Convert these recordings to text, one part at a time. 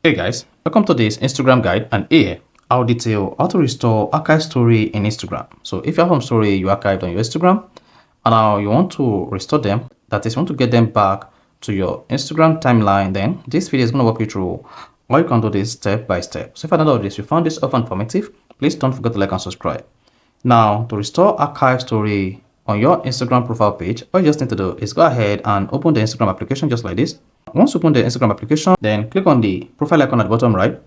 Hey guys, welcome to this Instagram guide, and here I'll detail how to restore archive story in Instagram. So if you have some story you archived on your Instagram and now you want to restore them, that is, you want to get them back to your Instagram timeline, then this video is going to walk you through how you can do this step by step. So if I don't know this, you found this often informative, please don't forget to like and subscribe. Now, to restore archive story on your Instagram profile page, all you just need to do is go ahead and open the Instagram application just like this. Once you open the Instagram application, then click on the profile icon at the bottom right.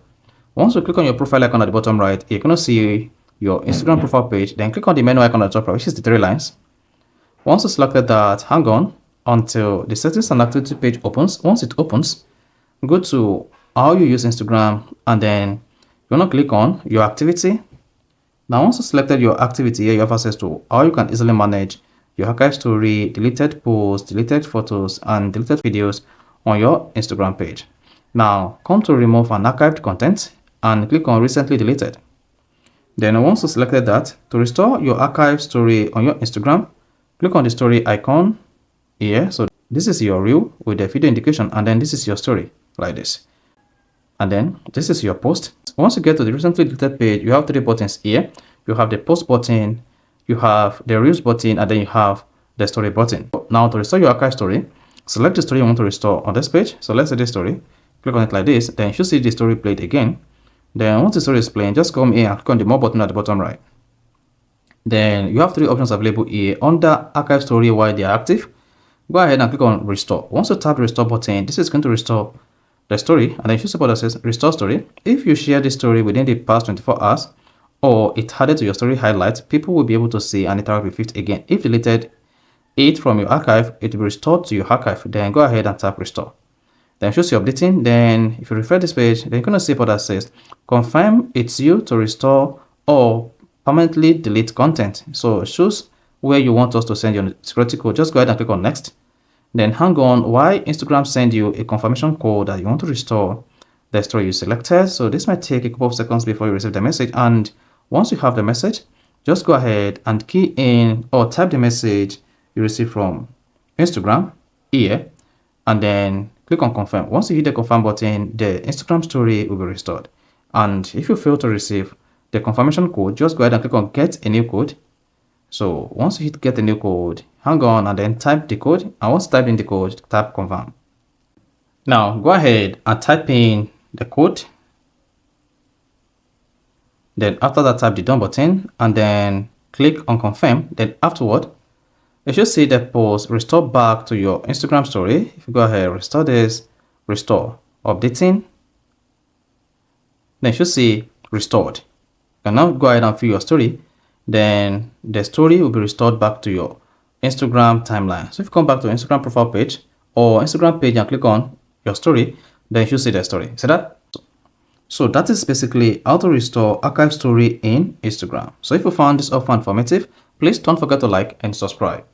Once you click on your profile icon at the bottom right, you're going to see your Instagram profile page. Then click on the menu icon at the top right, which is the three lines. Once you selected that, hang on until the settings and activity page opens. Once it opens, go to how you use Instagram, and then you're going to click on your activity. Now, once you selected your activity, here you have access to how you can easily manage your archive story, deleted posts, deleted photos, and deleted videos on your Instagram page. Now, come to remove an archived content and click on recently deleted. Then once you selected that, to restore your archive story on your Instagram, click on the story icon here. So this is your reel with the video indication, and then this is your story like this. And then this is your post. Once you get to the recently deleted page, you have three buttons here. You have the post button, you have the reels button, and then you have the story button. Now, to restore your archive story, select the story you want to restore on this page. So let's say this story, click on it like this. Then you should see the story played again. Then once the story is playing, just come here and click on the more button at the bottom right. Then you have three options available here under archive story while they are active. Go ahead and click on restore. Once you tap the restore button, this is going to restore the story, and then you should support that says restore story. If you share this story within the past 24 hours or it added to your story highlights, people will be able to see and interact with it again. If deleted it from your archive, it will be restored to your archive. Then go ahead and tap restore. Then shows you updating. Then if you refresh this page, then you're going to see what that says confirm it's you to restore or permanently delete content. So it shows where you want us to send your security code. Just go ahead and click on next. Then hang on while Instagram send you a confirmation code that you want to restore the story you selected. So this might take a couple of seconds before you receive the message. And once you have the message, just go ahead and key in or type the message you receive from Instagram here, and then click on confirm. Once you hit the confirm button, the Instagram story will be restored. And if you fail to receive the confirmation code, just go ahead and click on get a new code. So once you hit get a new code, hang on and then type the code, and once you type in the code, tap confirm. Now go ahead and type in the code. Then after that, type the done button and then click on confirm. Then afterward, you should see the post restore back to your Instagram story. If you go ahead, restore this, restore, updating, then you should see restored. You can now go ahead and view your story. Then the story will be restored back to your Instagram timeline. So if you come back to Instagram profile page or Instagram page and click on your story, then you should see the story. See that? So that is basically how to restore archive story in Instagram. So if you found this offer informative, please don't forget to like and subscribe.